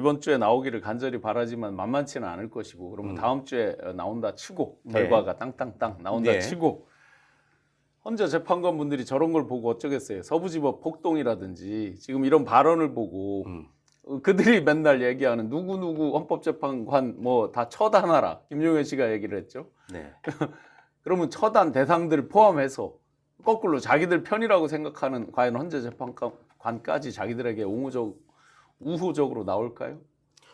이번 주에 나오기를 간절히 바라지만 만만치는 않을 것이고 그러면 다음 주에 나온다 치고 네. 결과가 땅땅땅 나온다 네. 치고 헌재 재판관분들이 저런 걸 보고 어쩌겠어요. 서부지법 폭동이라든지 지금 이런 발언을 보고 그들이 맨날 얘기하는 누구누구 헌법재판관 뭐 다 처단하라. 김용현 씨가 얘기를 했죠. 네. 그러면 처단 대상들 포함해서 거꾸로 자기들 편이라고 생각하는 과연 헌재 재판관까지 자기들에게 우호적으로 나올까요?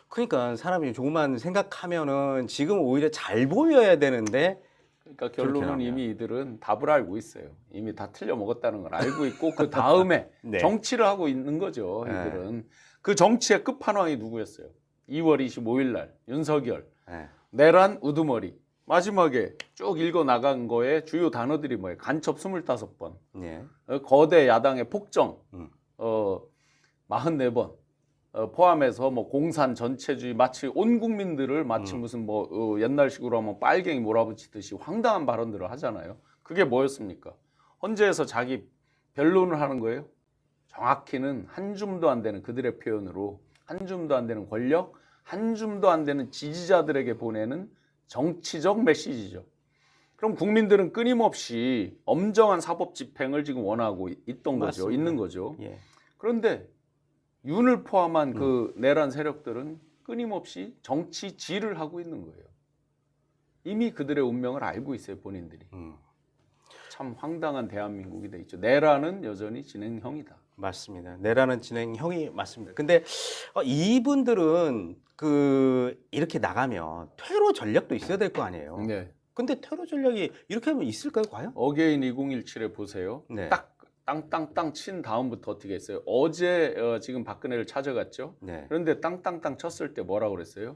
그러니까 사람이 조금만 생각하면은 지금 오히려 잘 보여야 되는데 그러니까 결론은 이미 이들은 답을 알고 있어요. 이미 다 틀려 먹었다는 걸 알고 있고 그 다음에 네. 정치를 하고 있는 거죠. 이들은. 그 정치의 끝판왕이 누구였어요? 2월 25일 날 윤석열, 네. 내란 우두머리. 마지막에 쭉 읽어 나간 거에 주요 단어들이 뭐예요? 간첩 25번, 네. 거대 야당의 폭정 44번, 포함해서 뭐 공산 전체주의 마치 온 국민들을 마치 무슨 뭐 옛날식으로 하면 빨갱이 몰아붙이듯이 황당한 발언들을 하잖아요. 그게 뭐였습니까? 헌재에서 자기 변론을 하는 거예요. 정확히는 한 줌도 안 되는 그들의 표현으로 한 줌도 안 되는 권력, 한 줌도 안 되는 지지자들에게 보내는 정치적 메시지죠. 그럼 국민들은 끊임없이 엄정한 사법 집행을 지금 원하고 있던 거죠. 맞습니다. 있는 거죠. 예. 그런데 윤을 포함한 그 내란 세력들은 끊임없이 정치질을 하고 있는 거예요. 이미 그들의 운명을 알고 있어요, 본인들이. 참 황당한 대한민국이 돼 있죠. 내란은 여전히 진행형이다. 맞습니다. 내라는 진행형이 맞습니다. 근데 이분들은 이렇게 나가면 퇴로 전략도 있어야 될 거 아니에요. 네. 근데 퇴로 전략이 이렇게 하면 있을까요, 과연? 어게인 2017에 보세요. 네. 딱 땅땅땅 친 다음부터 어떻게 했어요? 어제 지금 박근혜를 찾아갔죠. 네. 그런데 땅땅땅 쳤을 때 뭐라고 그랬어요?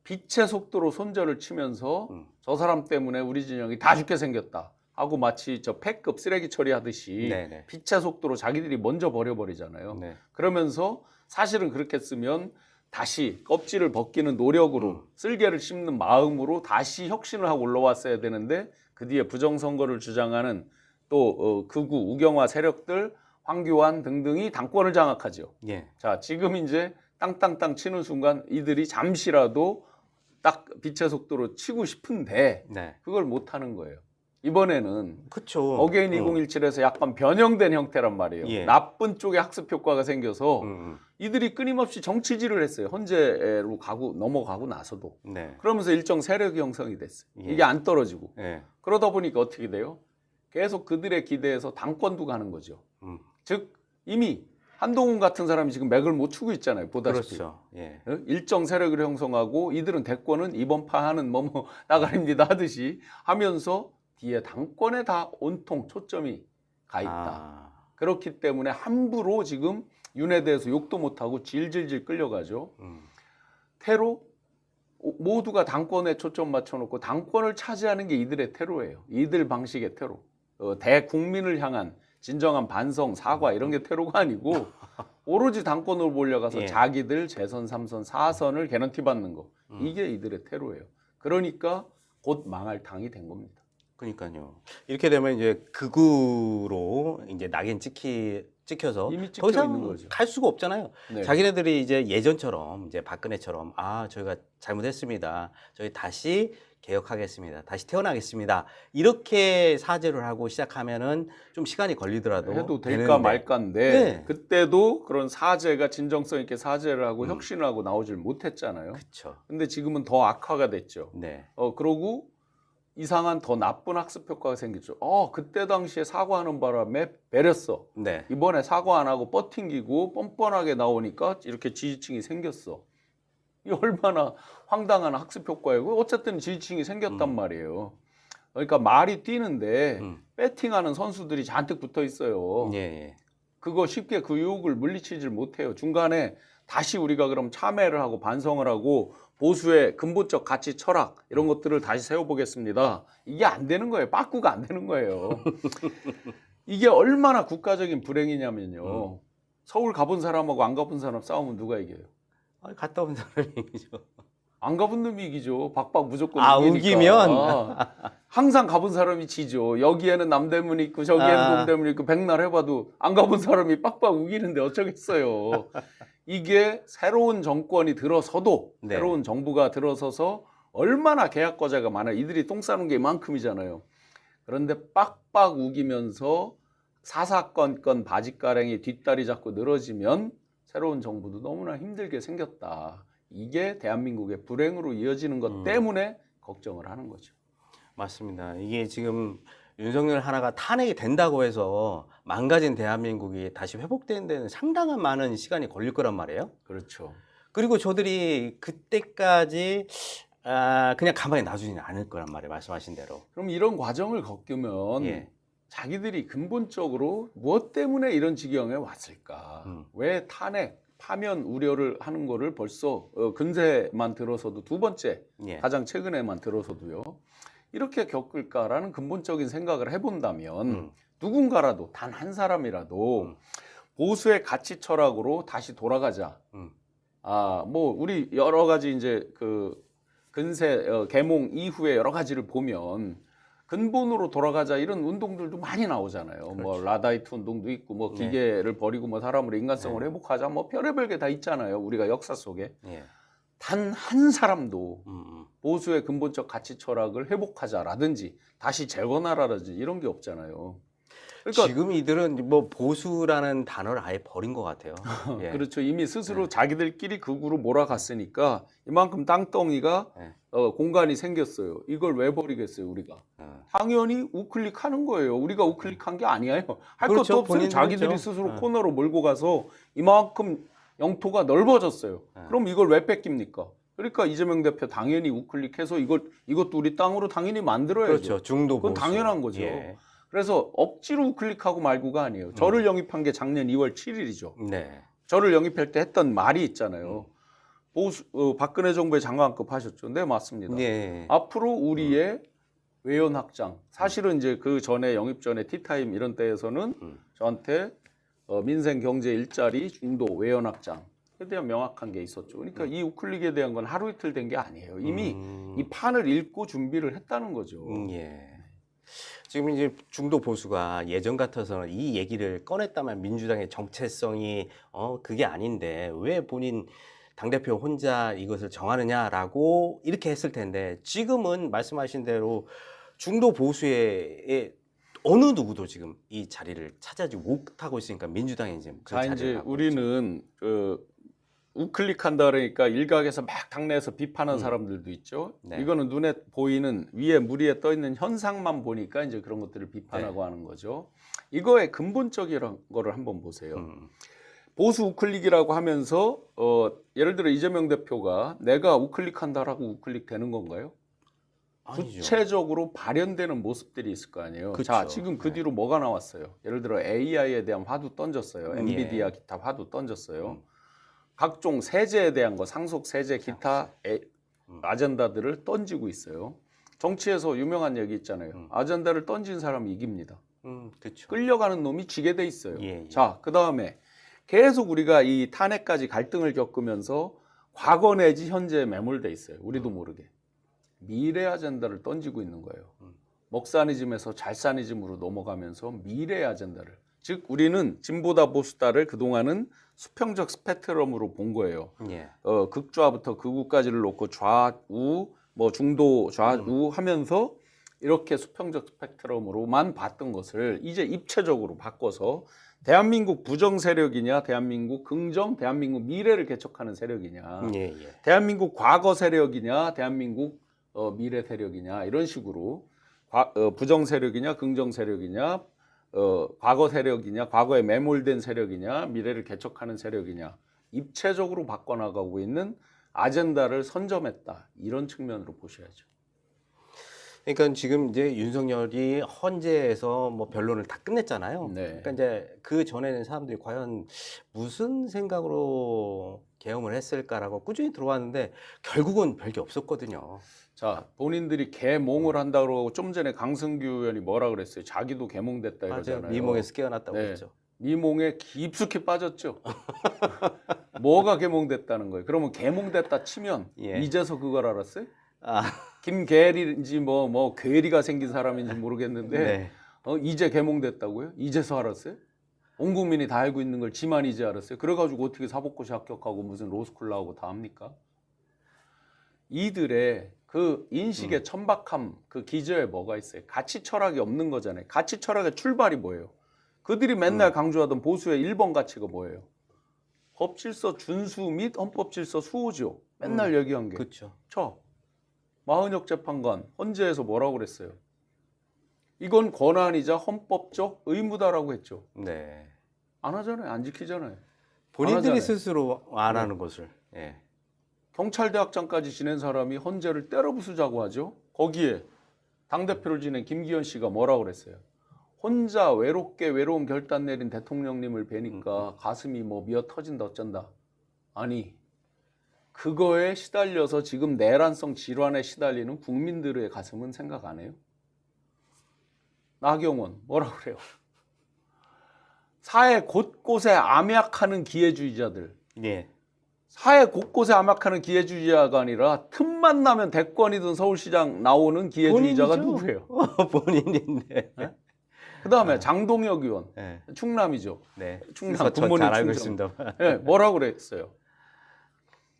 빛의 속도로 손절을 치면서 저 사람 때문에 우리 진영이 다 죽게 생겼다 하고 마치 저 폐급 쓰레기 처리하듯이 네네. 빛의 속도로 자기들이 먼저 버려버리잖아요. 네. 그러면서 사실은 그렇게 쓰면 다시 껍질을 벗기는 노력으로 쓸개를 씹는 마음으로 다시 혁신을 하고 올라왔어야 되는데 그 뒤에 부정선거를 주장하는 또 극우 우경화 세력들 황교안 등등이 당권을 장악하죠. 예. 자, 지금 이제 땅땅땅 치는 순간 이들이 잠시라도 딱 빛의 속도로 치고 싶은데 네. 그걸 못 하는 거예요. 이번에는 그쵸. 어게인 2017에서 약간 변형된 형태란 말이에요. 예. 나쁜 쪽에 학습 효과가 생겨서 음. 이들이 끊임없이 정치질을 했어요. 헌재로 넘어가고 나서도. 네. 그러면서 일정 세력이 형성이 됐어요. 예. 이게 안 떨어지고. 네. 그러다 보니까 어떻게 돼요? 계속 그들의 기대에서 당권도 가는 거죠. 즉 이미 한동훈 같은 사람이 지금 맥을 못 추고 있잖아요. 보다시피. 그렇죠. 예. 일정 세력을 형성하고 이들은 대권은 이번 파하는 뭐뭐 나가립니다 하듯이 하면서 뒤에 당권에 다 온통 초점이 가 있다. 그렇기 때문에 함부로 지금 윤에 대해서 욕도 못하고 질질질 끌려가죠. 테러 모두가 당권에 초점 맞춰놓고 당권을 차지하는 게 이들의 테러예요. 이들 방식의 테러. 대국민을 향한 진정한 반성, 사과 이런 게 테러가 아니고 오로지 당권으로 몰려가서 예. 자기들 재선, 3선, 4선을 개런티 받는 거. 이게 이들의 테러예요. 그러니까 곧 망할 당이 된 겁니다. 그러니까요. 이렇게 되면 이제 극우로 이제 낙인 찍혀서 이미 찍혀 더 이상 있는 거죠. 갈 수가 없잖아요. 네. 자기네들이 이제 예전처럼 이제 박근혜처럼 저희가 잘못했습니다. 저희 다시 개혁하겠습니다. 다시 태어나겠습니다. 이렇게 사죄를 하고 시작하면은 좀 시간이 걸리더라도 해도 될까 되는데. 말까인데 네. 그때도 그런 사죄가 진정성 있게 사죄를 하고 혁신을 하고 나오질 못했잖아요. 그렇죠. 근데 지금은 더 악화가 됐죠. 네. 그러고 이상한 더 나쁜 학습 효과가 생겼죠. 그때 당시에 사과하는 바람에 배렸어. 네. 이번에 사과 안 하고 뻗팅기고 뻔뻔하게 나오니까 이렇게 지지층이 생겼어. 이 얼마나 황당한 학습 효과이고 어쨌든 지지층이 생겼단 말이에요. 그러니까 말이 뛰는데 배팅하는 선수들이 잔뜩 붙어 있어요. 예, 예. 그거 쉽게 그 유혹을 물리치질 못해요. 중간에 다시 우리가 그럼 참회를 하고 반성을 하고 보수의 근본적 가치 철학 이런 것들을 다시 세워보겠습니다. 이게 안 되는 거예요. 빠꾸가 안 되는 거예요. 이게 얼마나 국가적인 불행이냐면요. 서울 가본 사람하고 안 가본 사람 싸우면 누가 이겨요? 갔다 온 사람이죠. 안 가본 놈이 이기죠. 박박 무조건 이기니까. 우기면? 항상 가본 사람이 지죠. 여기에는 남대문이 있고 저기에는 동대문이 있고 백날 해봐도 안 가본 사람이 빡빡 우기는데 어쩌겠어요. 이게 새로운 정권이 들어서도 네. 새로운 정부가 들어서서 얼마나 계약 과제가 많아요. 이들이 똥 싸는 게 이만큼이잖아요. 그런데 빡빡 우기면서 사사건건 바짓가랭이 뒷다리 잡고 늘어지면 새로운 정부도 너무나 힘들게 생겼다. 이게 대한민국의 불행으로 이어지는 것 때문에 걱정을 하는 거죠. 맞습니다. 이게 지금 윤석열 하나가 탄핵이 된다고 해서 망가진 대한민국이 다시 회복되는 데는 상당한 많은 시간이 걸릴 거란 말이에요. 그렇죠. 그리고 저들이 그때까지 그냥 가만히 놔두지는 않을 거란 말이에요. 말씀하신 대로. 그럼 이런 과정을 겪으면 예. 자기들이 근본적으로 무엇 때문에 이런 지경에 왔을까? 왜 탄핵, 파면 우려를 하는 거를 벌써 근세만 들어서도 두 번째, 예. 가장 최근에만 들어서도요. 이렇게 겪을까라는 근본적인 생각을 해본다면 누군가라도 단 한 사람이라도 보수의 가치 철학으로 다시 돌아가자. 뭐 우리 여러 가지 이제 그 근세 계몽 이후에 여러 가지를 보면 근본으로 돌아가자 이런 운동들도 많이 나오잖아요. 그렇죠. 뭐 라다이트 운동도 있고 뭐 네. 기계를 버리고 뭐 사람으로 인간성을 네. 회복하자 뭐 별의별 게 다 있잖아요. 우리가 역사 속에 예. 단 한 사람도 보수의 근본적 가치 철학을 회복하자라든지 다시 재건하라든지 이런 게 없잖아요. 그러니까 지금 이들은 뭐 보수라는 단어를 아예 버린 것 같아요. 예. 그렇죠. 이미 스스로 자기들끼리 극으로 몰아갔으니까 이만큼 땅덩이가 네. 공간이 생겼어요. 이걸 왜 버리겠어요, 우리가? 당연히 우클릭하는 거예요. 우리가 우클릭한 게 아니에요. 할 그렇죠. 것도 없어요. 본인들이 자기들이 했죠. 스스로 코너로 몰고 가서 이만큼 영토가 넓어졌어요. 그럼 이걸 왜 뺏깁니까? 그러니까 이재명 대표 당연히 우클릭해서 이것도 우리 땅으로 당연히 만들어야죠. 그렇죠. 중도 그건 보수. 당연한 거죠. 예. 그래서 억지로 우클릭하고 말고가 아니에요. 저를 영입한 게 작년 2월 7일이죠. 네. 저를 영입할 때 했던 말이 있잖아요. 보수 박근혜 정부의 장관급 하셨죠. 네, 맞습니다. 예. 앞으로 우리의 외연 확장. 사실은 이제 그 전에 영입 전에 티타임 이런 때에서는 저한테 민생 경제 일자리 중도 외연 확장에 대한 명확한 게 있었죠. 그러니까 이 우클릭에 대한 건 하루 이틀 된 게 아니에요. 이미 이 판을 읽고 준비를 했다는 거죠. 예. 지금 이제 중도 보수가 예전 같아서는 이 얘기를 꺼냈다면 민주당의 정체성이 그게 아닌데 왜 본인 당대표 혼자 이것을 정하느냐라고 이렇게 했을 텐데 지금은 말씀하신 대로 중도 보수의 어느 누구도 지금 이 자리를 차지하지 못하고 있으니까 민주당이 지금 그 자, 자리를 이제 갖고 우리는 우클릭한다 그러니까 일각에서 막 당내에서 비판하는 사람들도 있죠. 네. 이거는 눈에 보이는 위에 무리에 떠 있는 현상만 보니까 이제 그런 것들을 비판하고 하는 거죠. 이거의 근본적인 거를 한번 보세요. 보수 우클릭이라고 하면서 예를 들어 이재명 대표가 내가 우클릭한다라고 우클릭되는 건가요? 아니죠. 구체적으로 발현되는 모습들이 있을 거 아니에요. 그쵸. 자, 지금 그 뒤로 뭐가 나왔어요? 예를 들어 AI에 대한 화두 던졌어요. 엔비디아 기타 화두 던졌어요. 각종 세제에 대한 거, 상속 세제 기타 아젠다들을 던지고 있어요. 정치에서 유명한 얘기 있잖아요. 아젠다를 던진 사람이 이깁니다. 그렇죠. 끌려가는 놈이 지게 돼 있어요. 예. 자, 그 다음에 계속 우리가 이 탄핵까지 갈등을 겪으면서 과거 내지 현재에 매몰돼 있어요. 우리도 모르게. 미래 아젠다를 던지고 있는 거예요. 먹사니즘에서 잘사니즘으로 넘어가면서 미래 아젠다를. 즉 우리는 진보다 보수다를 그동안은 수평적 스펙트럼으로 본 거예요. 예. 극좌부터 극우까지를 놓고 좌우, 뭐 중도 좌우 하면서 이렇게 수평적 스펙트럼으로만 봤던 것을 이제 입체적으로 바꿔서 대한민국 부정 세력이냐, 대한민국 긍정, 대한민국 미래를 개척하는 세력이냐, 예. 대한민국 과거 세력이냐, 대한민국 미래 세력이냐 이런 식으로 부정 세력이냐, 긍정 세력이냐, 과거 세력이냐, 과거에 매몰된 세력이냐, 미래를 개척하는 세력이냐 입체적으로 바꿔나가고 있는 아젠다를 선점했다 이런 측면으로 보셔야죠. 그러니까 지금 이제 윤석열이 헌재에서 뭐 변론을 다 끝냈잖아요. 네. 그러니까 이제 그 전에는 사람들이 과연 무슨 생각으로 계엄을 했을까라고 꾸준히 들어왔는데 결국은 별게 없었거든요. 자, 본인들이 개몽을 한다고 좀 전에 강승규 의원이 뭐라 그랬어요? 자기도 개몽됐다 맞아요. 이러잖아요. 미몽에서 깨어났다고 네. 했죠. 미몽에 깊숙이 빠졌죠. 뭐가 개몽됐다는 거예요? 그러면 개몽됐다 치면 예. 이제서 그걸 알았어요? 아, 김계리인지 뭐 괴리가 생긴 사람인지 모르겠는데 네. 이제 개몽됐다고요? 이제서 알았어요? 온 국민이 다 알고 있는 걸 지만 이제 알았어요. 그래가지고 어떻게 사법고시 합격하고 무슨 로스쿨 나오고 다 합니까? 이들의 그 인식의 천박함, 그 기저에 뭐가 있어요? 가치 철학이 없는 거잖아요. 가치 철학의 출발이 뭐예요? 그들이 맨날 강조하던 보수의 1번 가치가 뭐예요? 법질서 준수 및 헌법질서 수호죠. 맨날 얘기한 게. 그렇죠. 마은혁 재판관 헌재에서 뭐라고 그랬어요? 이건 권한이자 헌법적 의무다라고 했죠. 네. 안 하잖아요. 안 지키잖아요. 본인들이 하잖아요. 스스로 안 하는 것을. 예. 경찰대학장까지 지낸 사람이 헌재를 때려부수자고 하죠. 거기에 당대표를 지낸 김기현 씨가 뭐라고 그랬어요? 혼자 외롭게 외로운 결단 내린 대통령님을 뵈니까 가슴이 뭐 미어 터진다 어쩐다. 아니 그거에 시달려서 지금 내란성 질환에 시달리는 국민들의 가슴은 생각 안 해요? 나경원 뭐라고 그래요? 사회 곳곳에 암약하는 기회주의자들. 예. 사회 곳곳에 암약하는 기회주의자가 아니라 틈만 나면 대권이든 서울시장 나오는 기회주의자가 본인이죠. 누구예요? 본인인데. 네? 그다음에 장동혁 의원, 네. 충남이죠. 네. 충남 저 굿모닝 잘 알고 충청. 있습니다. 네, 뭐라고 그랬어요?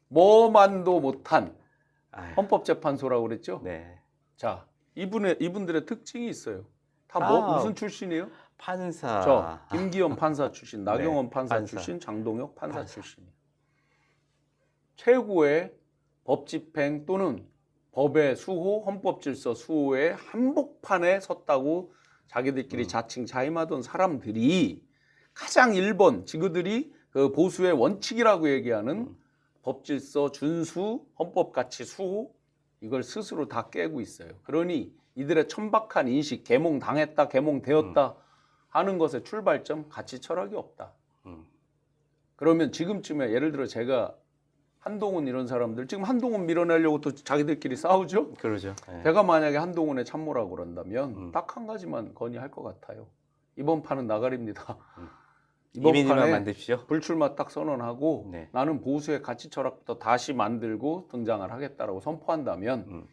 뭐만도 못한 아유, 헌법재판소라고 그랬죠. 네. 자, 이분들의 특징이 있어요. 다 뭐 무슨 출신이에요? 판사. 김기현 판사 출신, 나경원 네, 판사 판사. 출신, 장동혁 판사 판사. 출신이에요. 최고의 법 집행 또는 법의 수호, 헌법질서 수호의 한복판에 섰다고 자기들끼리 자칭 자임하던 사람들이 가장 1번 지그들이 그 보수의 원칙이라고 얘기하는 법질서 준수, 헌법가치 수호 이걸 스스로 다 깨고 있어요. 그러니 이들의 천박한 인식, 계몽당했다, 계몽되었다 하는 것의 출발점, 가치 철학이 없다. 그러면 지금쯤에 예를 들어 제가 한동훈 이런 사람들 지금 한동훈 밀어내려고 또 자기들끼리 싸우죠. 그러죠. 네. 제가 만약에 한동훈의 참모라고 그런다면 딱 한 가지만 건의할 것 같아요. 이번 판은 나가리입니다. 이번 이미지만 판에 만드십시오. 불출마 딱 선언하고 네. 나는 보수의 가치 철학부터 다시 만들고 등장을 하겠다라고 선포한다면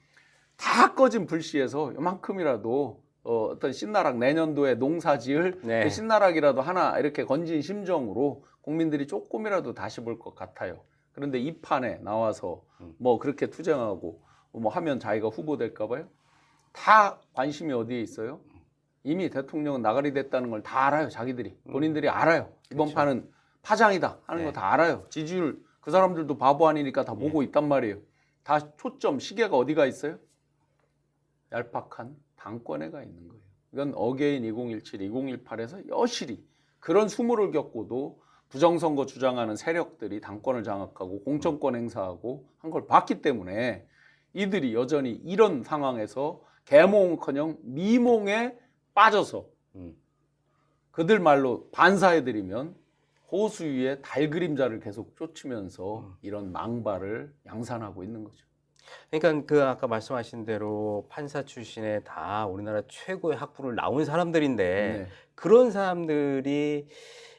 다 꺼진 불씨에서 이만큼이라도 어떤 신나락 내년도에 농사지을 네. 그 신나락이라도 하나 이렇게 건진 심정으로 국민들이 조금이라도 다시 볼 것 같아요. 그런데 이 판에 나와서 뭐 그렇게 투쟁하고 뭐 하면 자기가 후보 될까 봐요. 다 관심이 어디에 있어요? 이미 대통령은 나가리 됐다는 걸 다 알아요. 자기들이. 본인들이 알아요. 이번 그렇죠. 판은 파장이다 하는 네. 거 다 알아요. 지지율 그 사람들도 바보 아니니까 다 보고 있단 말이에요. 다 초점 시계가 어디가 있어요? 얄팍한 당권에 가 있는 거예요. 이건 어게인 2017, 2018에서 여실히 그런 수모를 겪고도 부정선거 주장하는 세력들이 당권을 장악하고 공천권 행사하고 한 걸 봤기 때문에 이들이 여전히 이런 상황에서 계몽커녕 미몽에 빠져서 그들 말로 반사해드리면 호수 위에 달 그림자를 계속 쫓으면서 이런 망발을 양산하고 있는 거죠. 그러니까 그 아까 말씀하신 대로 판사 출신의 다 우리나라 최고의 학부를 나온 사람들인데 네. 그런 사람들이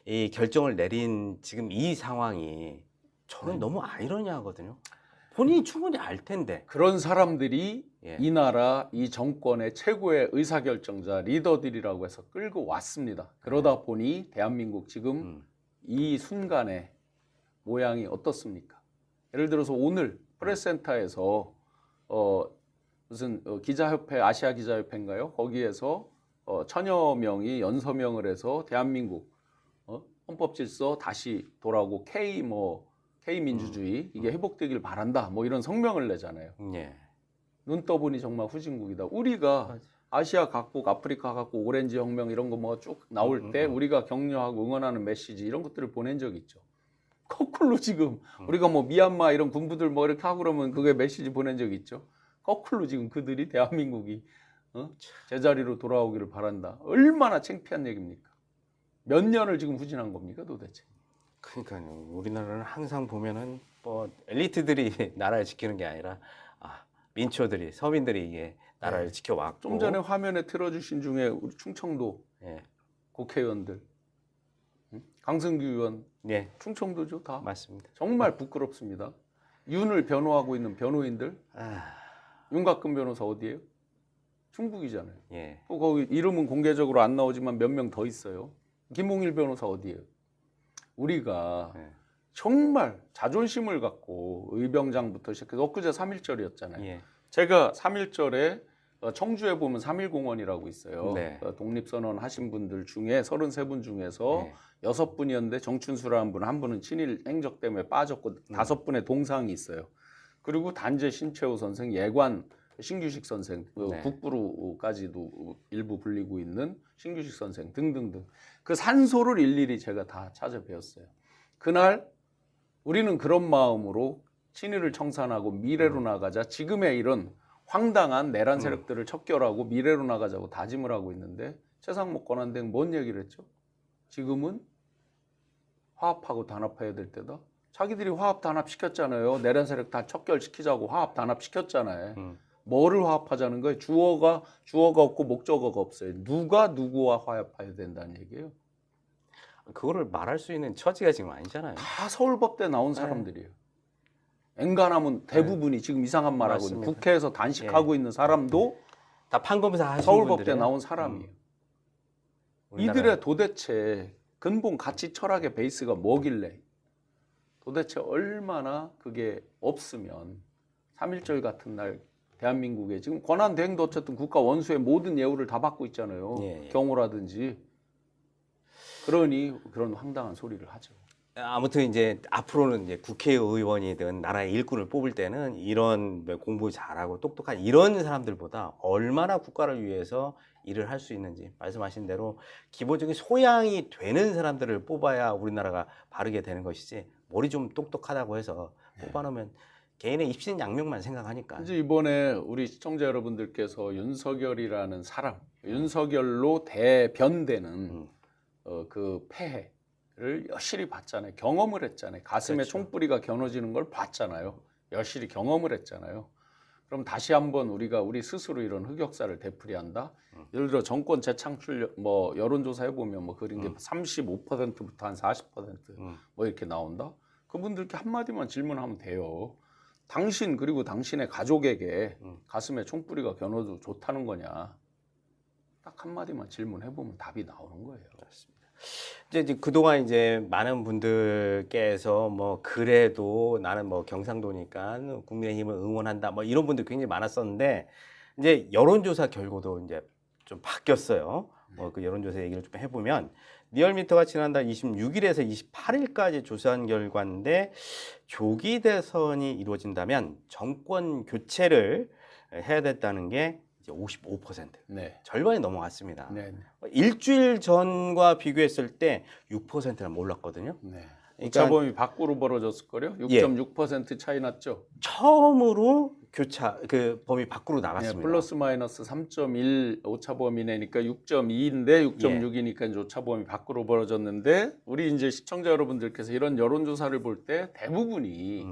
이 결정을 내린 지금 이 상황이 저는 너무 아이러니하거든요. 본인이 충분히 알 텐데. 그런 사람들이 예. 이 나라, 이 정권의 최고의 의사결정자, 리더들이라고 해서 끌고 왔습니다. 그러다 보니 대한민국 지금 이 순간의 모양이 어떻습니까? 예를 들어서 오늘 프레스센터에서 무슨 기자협회, 아시아 기자협회인가요? 거기에서 1000여 명이 연서명을 해서 대한민국 헌법질서 다시 돌아오고 K 민주주의 이게 회복되길 바란다. 뭐 이런 성명을 내잖아요. 예. 눈 떠보니 정말 후진국이다. 우리가 아시아 각국, 아프리카 각국, 오렌지 혁명 이런 거 뭐 쭉 나올 때 우리가 격려하고 응원하는 메시지 이런 것들을 보낸 적이 있죠. 거꾸로 지금 우리가 뭐 미얀마 이런 군부들 뭐 이렇게 하고 그러면 그게 메시지 보낸 적이 있죠. 거꾸로 지금 그들이 대한민국이 제자리로 돌아오기를 바란다. 얼마나 창피한 얘기입니까? 몇 년을 지금 후진한 겁니까 도대체? 그러니까요. 우리나라는 항상 보면은 뭐 엘리트들이 나라를 지키는 게 아니라 민초들이 서민들이 이게 나라를 지켜왔고. 좀 전에 화면에 틀어주신 중에 우리 충청도 예. 국회의원들, 강승규 의원, 예. 충청도죠 다. 맞습니다. 정말 부끄럽습니다. 윤을 변호하고 있는 변호인들, 윤곽근 변호사 어디예요? 충북이잖아요. 예. 또 거기 이름은 공개적으로 안 나오지만 몇 명 더 있어요. 김홍일 변호사 어디예요? 우리가 네. 정말 자존심을 갖고 의병장부터 시작해서 엊그제 3.1절이었잖아요. 예. 제가 3.1절에 청주에 보면 3.1공원이라고 있어요. 네. 독립선언 하신 분들 중에 33분 중에서 네. 6분이었는데 정춘수라는 분, 한 분은 친일 행적 때문에 빠졌고 5분의 동상이 있어요. 그리고 단재 신채호 선생, 예관 신규식 선생, 네. 국부로까지도 일부 불리고 있는 신규식 선생 등등등. 그 산소를 일일이 제가 다 찾아뵈었어요. 그날 우리는 그런 마음으로 친일을 청산하고 미래로 나가자, 지금의 이런 황당한 내란 세력들을 척결하고 미래로 나가자고 다짐을 하고 있는데, 최상목 권한대행 뭔 얘기를 했죠? 지금은 화합하고 단합해야 될 때다. 자기들이 화합 단합 시켰잖아요. 내란 세력 다 척결시키자고 화합 단합 시켰잖아요. 뭐를 화합하자는 거예요? 주어가 없고 목적어가 없어요. 누가 누구와 화합해야 된다는 얘기예요. 그거를 말할 수 있는 처지가 지금 아니잖아요. 다 서울법대 나온 사람들이에요. 엔간하면 대부분이 지금 이상한 말하고 있는, 맞습니다. 국회에서 단식하고 있는 사람도 다 판검사 하신 서울법대 분들이에요. 나온 사람이에요. 우리나라. 이들의 도대체 근본 가치 철학의 베이스가 뭐길래, 도대체 얼마나 그게 없으면 3.1절 같은 날 대한민국에 지금 권한대행도 어쨌든 국가 원수의 모든 예우를 다 받고 있잖아요. 예. 경호라든지. 그러니 그런 황당한 소리를 하죠. 아무튼 이제 앞으로는 이제 국회의원이든 나라의 일꾼을 뽑을 때는 이런 공부 잘하고 똑똑한 이런 사람들보다 얼마나 국가를 위해서 일을 할 수 있는지, 말씀하신 대로 기본적인 소양이 되는 사람들을 뽑아야 우리나라가 바르게 되는 것이지, 머리 좀 똑똑하다고 해서 뽑아놓으면 개인의 입신 양명만 생각하니까. 이제 이번에 우리 시청자 여러분들께서 윤석열이라는 사람, 윤석열로 대변되는 그 폐해를 여실히 봤잖아요. 경험을 했잖아요. 가슴에 그렇죠. 총뿌리가 겨눠지는 걸 봤잖아요. 여실히 경험을 했잖아요. 그럼 다시 한번 우리가 우리 스스로 이런 흑역사를 되풀이한다. 예를 들어 정권 재창출 뭐 여론조사 해보면 뭐 그런 게 35%부터 한 40%뭐 이렇게 나온다. 그분들께 한마디만 질문하면 돼요. 당신 그리고 당신의 가족에게 가슴에 총뿌리가 겨눠도 좋다는 거냐. 딱 한마디만 질문해보면 답이 나오는 거예요. 그렇습니다. 이제 그동안 이제 많은 분들께서 뭐 그래도 나는 뭐 경상도니까 국민의힘을 응원한다 뭐 이런 분들 굉장히 많았었는데, 이제 여론조사 결과도 이제 좀 바뀌었어요. 뭐 그 여론조사 얘기를 좀 해보면, 리얼미터가 지난달 26일에서 28일까지 조사한 결과인데, 조기 대선이 이루어진다면 정권 교체를 해야 됐다는 게 이제 55%, 네. 절반이 넘어갔습니다. 네. 일주일 전과 비교했을 때 6%나 몰랐거든요. 네. 그러니까 오차범위 밖으로 벌어졌을 거요. 6.6% 차이 났죠. 처음으로 교차 그 범위 밖으로 나갔습니다. 네, 플러스 마이너스 3.1 오차범위 내니까 6.2인데 6.6이니까 이제 오차범위 밖으로 벌어졌는데, 우리 이제 시청자 여러분들께서 이런 여론조사를 볼 때 대부분이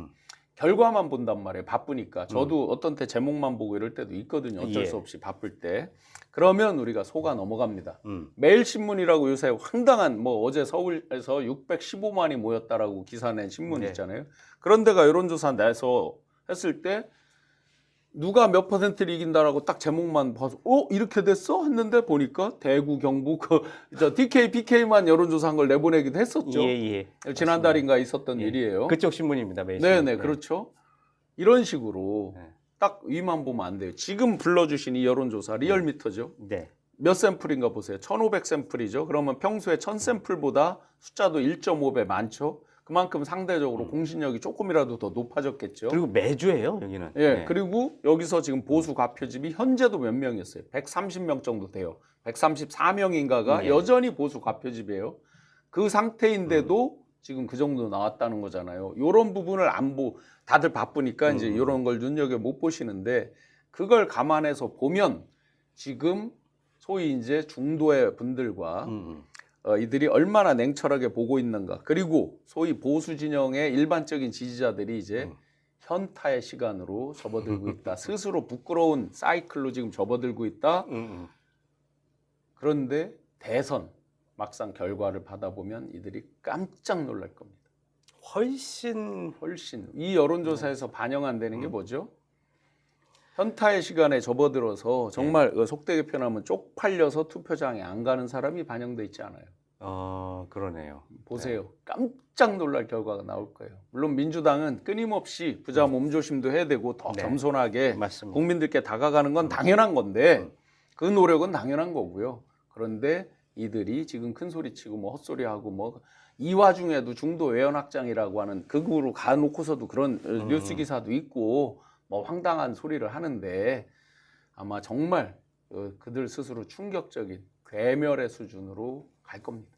결과만 본단 말이에요. 바쁘니까. 저도 어떤 때 제목만 보고 이럴 때도 있거든요. 어쩔 수 없이 바쁠 때. 그러면 우리가 속아 넘어갑니다. 매일신문이라고 요새 황당한, 뭐 어제 서울에서 615만이 모였다라고 기사 낸 신문 있잖아요. 그런 데가 여론조사 내서 했을 때 누가 몇 %를 이긴다라고 딱 제목만 봐서 이렇게 됐어? 했는데 보니까 대구, 경북, DK, PK만 여론조사한 걸 내보내기도 했었죠. 지난달인가 있었던 일이에요. 그쪽 신문입니다. 매일신문. 네네, 그렇죠. 이런 식으로 딱 위만 보면 안 돼요. 지금 불러주신 이 여론조사 리얼미터죠. 네. 몇 샘플인가 보세요. 1500샘플이죠. 그러면 평소에 1000샘플보다 숫자도 1.5배 많죠. 그만큼 상대적으로 공신력이 조금이라도 더 높아졌겠죠. 그리고 매주예요, 여기는. 예, 그리고 여기서 지금 보수 가표집이 현재도 몇 명이었어요? 130명 정도 돼요. 134명인가가 여전히 보수 가표집이에요. 그 상태인데도 지금 그 정도 나왔다는 거잖아요. 이런 부분을 다들 바쁘니까 이제 이런 걸 눈여겨 못 보시는데, 그걸 감안해서 보면 지금 소위 이제 중도의 분들과 이들이 얼마나 냉철하게 보고 있는가, 그리고 소위 보수 진영의 일반적인 지지자들이 이제 현타의 시간으로 접어들고 있다. 스스로 부끄러운 사이클로 지금 접어들고 있다. 그런데 대선 막상 결과를 받아보면 이들이 깜짝 놀랄 겁니다. 훨씬 이 여론조사에서 반영 안 되는 게 뭐죠? 현타의 시간에 접어들어서 정말 속되게 표현하면 쪽팔려서 투표장에 안 가는 사람이 반영돼 있지 않아요. 그러네요. 보세요. 깜짝 놀랄 결과가 나올 거예요. 물론 민주당은 끊임없이 부자 몸조심도 해야 되고 더 네. 겸손하게 맞습니다. 국민들께 다가가는 건 당연한 건데 그 노력은 당연한 거고요. 그런데 이들이 지금 큰 소리 치고 뭐 헛소리하고 뭐 이 와중에도 중도 외연 확장이라고 하는 극으로 가놓고서도 그런 뉴스 기사도 있고 뭐 황당한 소리를 하는데 아마 정말 그들 스스로 충격적인 괴멸의 수준으로 갈 겁니다.